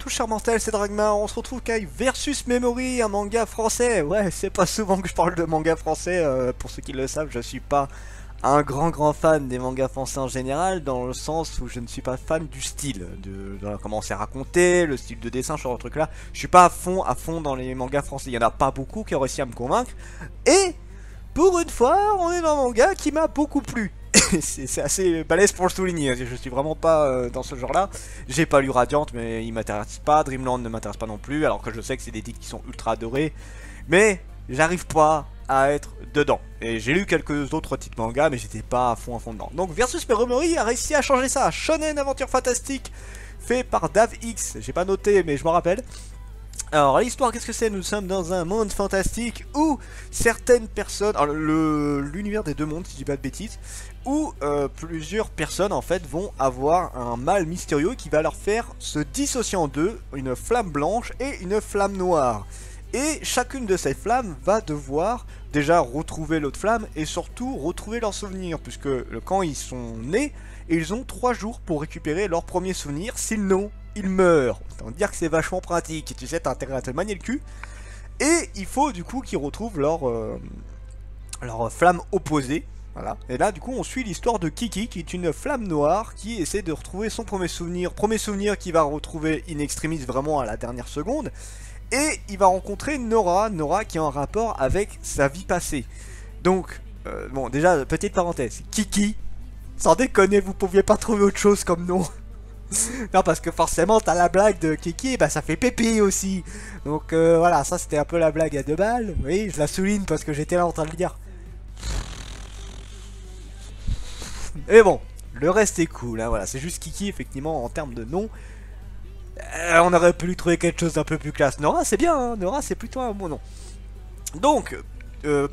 tous, chers mortels, c'est Dragma. On se retrouve avec Versus Memory, un manga français. Ouais, c'est pas souvent que je parle de manga français. Pour ceux qui le savent, je suis pas un grand fan des mangas français en général, dans le sens où je ne suis pas fan du style, de comment c'est raconté, le style de dessin, ce genre de truc là. Je suis pas à fond dans les mangas français. Il y en a pas beaucoup qui ont réussi à me convaincre. Et pour une fois, on est dans un manga qui m'a beaucoup plu. C'est assez balèze pour le souligner, je suis vraiment pas dans ce genre là. J'ai pas lu Radiant, mais il m'intéresse pas, Dreamland ne m'intéresse pas non plus, alors que je sais que c'est des titres qui sont ultra adorés. Mais j'arrive pas à être dedans. Et j'ai lu quelques autres titres manga, mais j'étais pas à fond dedans. Donc Versus Memory a réussi à changer ça. Shonen Aventure Fantastique, fait par Dave X, j'ai pas noté mais je m'en rappelle. Alors l'histoire, qu'est-ce que c'est? Nous sommes dans un monde fantastique où certaines personnes, alors l'univers des deux mondes si je dis pas de bêtises, où plusieurs personnes en fait vont avoir un mal mystérieux qui va leur faire se dissocier en deux, une flamme blanche et une flamme noire. Et chacune de ces flammes va devoir déjà retrouver l'autre flamme et surtout retrouver leurs souvenirs, puisque quand ils sont nés, ils ont 3 jours pour récupérer leurs premiers souvenirs, sinon ils meurent. Autant dire que c'est vachement pratique, tu sais, t'as intérêt à te manier le cul. Et il faut du coup qu'ils retrouvent leur flamme opposée. Voilà. Et là du coup on suit l'histoire de Kiki, qui est une flamme noire qui essaie de retrouver son premier souvenir qu'il va retrouver in extremis vraiment à la dernière seconde. Et il va rencontrer Nora qui a un rapport avec sa vie passée. Donc, bon déjà, petite parenthèse, Kiki, sans déconner, vous pouviez pas trouver autre chose comme nom. Non, parce que forcément, t'as la blague de Kiki, bah ça fait Pépi aussi. Donc voilà, ça c'était un peu la blague à 2 balles. Oui, je la souligne parce que j'étais là en train de le dire. Et bon, le reste est cool, hein, voilà, c'est juste Kiki, effectivement, en termes de nom. On aurait pu lui trouver quelque chose d'un peu plus classe. Nora, c'est bien, hein, Nora, c'est plutôt un bon nom. Donc,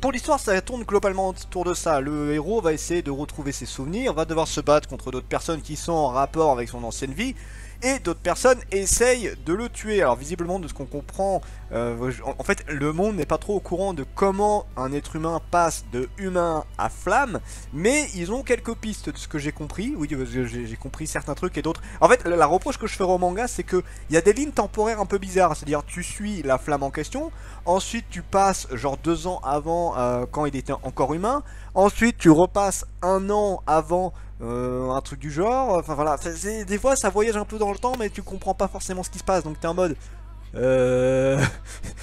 pour l'histoire, ça tourne globalement autour de ça. Le héros va essayer de retrouver ses souvenirs, va devoir se battre contre d'autres personnes qui sont en rapport avec son ancienne vie, et d'autres personnes essayent de le tuer. Alors visiblement, de ce qu'on comprend, en fait, le monde n'est pas trop au courant de comment un être humain passe de humain à flamme, mais ils ont quelques pistes de ce que j'ai compris. Oui, j'ai compris certains trucs et d'autres. En fait, la reproche que je ferai au manga, c'est que il y a des lignes temporaires un peu bizarres. C'est-à-dire, tu suis la flamme en question, ensuite tu passes genre 2 ans avant, quand il était encore humain, ensuite tu repasses 1 an avant. Un truc du genre, enfin voilà, des fois ça voyage un peu dans le temps mais tu comprends pas forcément ce qui se passe, donc t'es en mode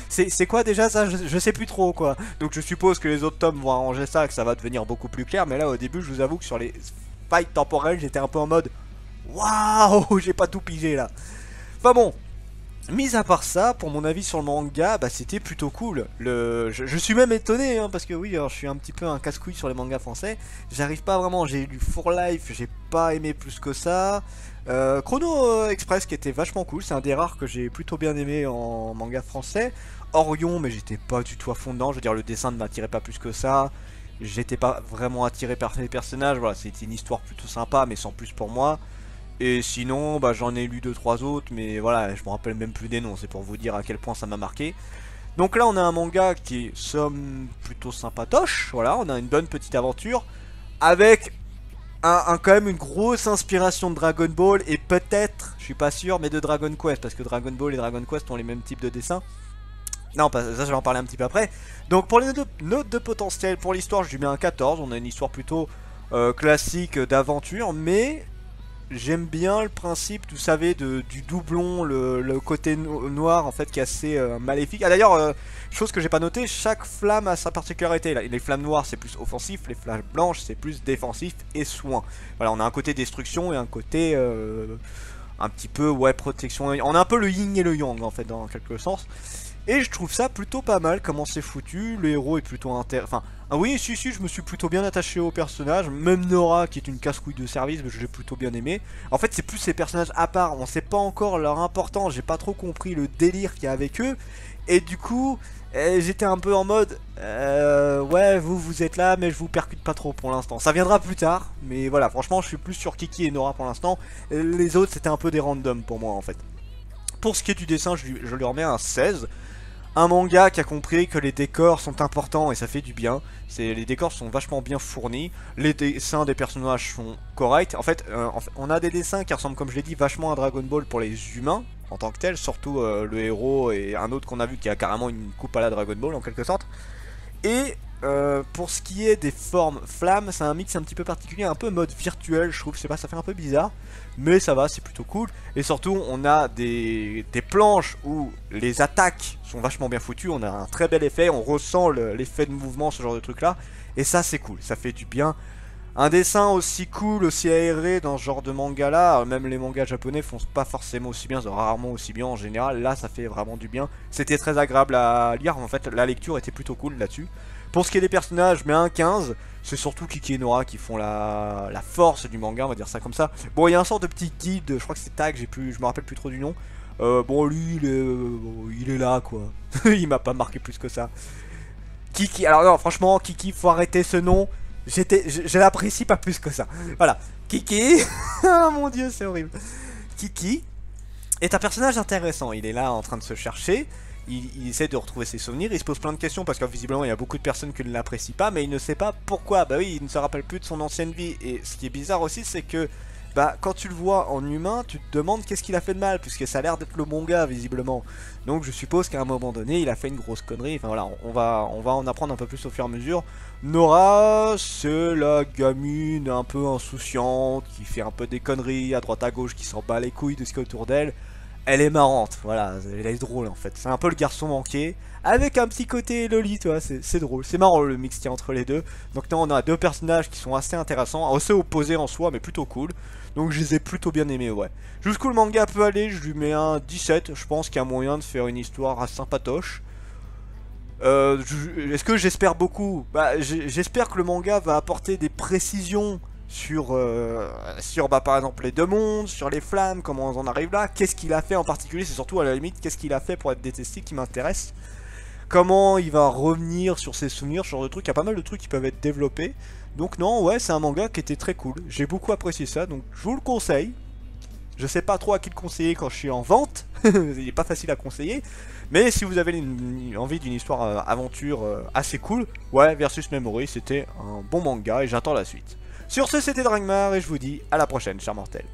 c'est quoi déjà ça, je sais plus trop quoi. Donc je suppose que les autres tomes vont arranger ça, que ça va devenir beaucoup plus clair, mais là au début je vous avoue que sur les fights temporels j'étais un peu en mode waouh, j'ai pas tout pigé là. Enfin bon, mis à part ça, pour mon avis sur le manga, bah c'était plutôt cool. Je suis même étonné, hein, parce que oui, alors, je suis un petit peu un casse-couille sur les mangas français. J'arrive pas vraiment, j'ai lu For Life, j'ai pas aimé plus que ça. Chrono Express qui était vachement cool, c'est un des rares que j'ai plutôt bien aimé en manga français. Orion, mais j'étais pas du tout à fond dedans, je veux dire le dessin ne m'attirait pas plus que ça. J'étais pas vraiment attiré par les personnages, voilà, c'était une histoire plutôt sympa, mais sans plus pour moi. Et sinon, bah, j'en ai lu 2-3 autres, mais voilà, je me rappelle même plus des noms, c'est pour vous dire à quel point ça m'a marqué. Donc là, on a un manga qui est, somme, plutôt sympatoche, voilà, on a une bonne petite aventure, avec quand même une grosse inspiration de Dragon Ball, et peut-être, je suis pas sûr, mais de Dragon Quest, parce que Dragon Ball et Dragon Quest ont les mêmes types de dessins. Non, ça je vais en parler un petit peu après. Donc pour les notes de potentiel, pour l'histoire, je lui mets un 14, on a une histoire plutôt classique d'aventure, mais j'aime bien le principe, vous savez, du doublon, le côté noir en fait qui est assez maléfique. Ah d'ailleurs, chose que j'ai pas noté, chaque flamme a sa particularité. Les flammes noires c'est plus offensif, les flammes blanches c'est plus défensif et soin. Voilà, on a un côté destruction et un côté un petit peu ouais protection. On a un peu le yin et le yang en fait dans quelque sens. Et je trouve ça plutôt pas mal comment c'est foutu, le héros est plutôt enfin, ah oui, si, je me suis plutôt bien attaché au personnage, même Nora qui est une casse-couille de service, mais je l'ai plutôt bien aimé. En fait, c'est plus ces personnages à part, on sait pas encore leur importance, j'ai pas trop compris le délire qu'il y a avec eux, et du coup, j'étais un peu en mode, ouais, vous êtes là, mais je vous percute pas trop pour l'instant. Ça viendra plus tard, mais voilà, franchement, je suis plus sur Kiki et Nora pour l'instant, les autres c'était un peu des randoms pour moi en fait. Pour ce qui est du dessin, je lui remets un 16. Un manga qui a compris que les décors sont importants et ça fait du bien. Les décors sont vachement bien fournis. Les dessins des personnages sont corrects. En fait, on a des dessins qui ressemblent, comme je l'ai dit, vachement à Dragon Ball pour les humains, en tant que tel, surtout le héros et un autre qu'on a vu qui a carrément une coupe à la Dragon Ball en quelque sorte. Et pour ce qui est des formes flammes, c'est un mix un petit peu particulier, un peu mode virtuel je trouve, je sais pas, ça fait un peu bizarre. Mais ça va, c'est plutôt cool. Et surtout, on a des planches où les attaques sont vachement bien foutues. On a un très bel effet, on ressent l'effet de mouvement, ce genre de truc là. Et ça c'est cool, ça fait du bien. Un dessin aussi cool, aussi aéré dans ce genre de manga là, même les mangas japonais font pas forcément aussi bien, rarement aussi bien en général. Là ça fait vraiment du bien, c'était très agréable à lire, en fait la lecture était plutôt cool là-dessus. Pour ce qui est des personnages, je mets un 15, c'est surtout Kiki et Nora qui font la force du manga, on va dire ça comme ça. Bon, il y a un sort de petit guide, je crois que c'est Tag, je me rappelle plus trop du nom. Bon lui il est là quoi, il m'a pas marqué plus que ça. Kiki, alors non franchement Kiki faut arrêter ce nom. Je l'apprécie pas plus que ça. Voilà. Kiki. Oh mon dieu, c'est horrible. Kiki est un personnage intéressant. Il est là en train de se chercher. Il essaie de retrouver ses souvenirs. Il se pose plein de questions parce que visiblement il y a beaucoup de personnes qui ne l'apprécient pas. Mais il ne sait pas pourquoi. Bah oui, il ne se rappelle plus de son ancienne vie. Et ce qui est bizarre aussi, c'est que bah quand tu le vois en humain, tu te demandes qu'est-ce qu'il a fait de mal, puisque ça a l'air d'être le bon gars visiblement. Donc je suppose qu'à un moment donné, il a fait une grosse connerie. Enfin voilà, on va en apprendre un peu plus au fur et à mesure. Nora, c'est la gamine un peu insouciante, qui fait un peu des conneries à droite à gauche, qui s'en bat les couilles de ce qu'il y a autour d'elle. Elle est marrante, voilà, elle est drôle en fait. C'est un peu le garçon manqué, avec un petit côté loli, tu vois, c'est drôle. C'est marrant le mix qu'il y a entre les deux. Donc là on a deux personnages qui sont assez intéressants, assez opposés en soi, mais plutôt cool. Donc je les ai plutôt bien aimés, ouais. Jusqu'où le manga peut aller, je lui mets un 17. Je pense qu'il y a moyen de faire une histoire sympatoche. Est-ce que j'espère beaucoup? Bah j'espère que le manga va apporter des précisions sur bah, par exemple les deux mondes, sur les flammes, comment on en arrive là, qu'est-ce qu'il a fait en particulier, c'est surtout à la limite qu'est-ce qu'il a fait pour être détesté qui m'intéresse. Comment il va revenir sur ses souvenirs, ce genre de trucs, il y a pas mal de trucs qui peuvent être développés. Donc non, ouais, c'est un manga qui était très cool, j'ai beaucoup apprécié ça, donc je vous le conseille. Je sais pas trop à qui le conseiller quand je suis en vente, il est pas facile à conseiller. Mais si vous avez envie d'une histoire aventure assez cool, ouais, Versus Memory, c'était un bon manga et j'attends la suite. Sur ce, c'était Dragmar et je vous dis à la prochaine, chers mortels.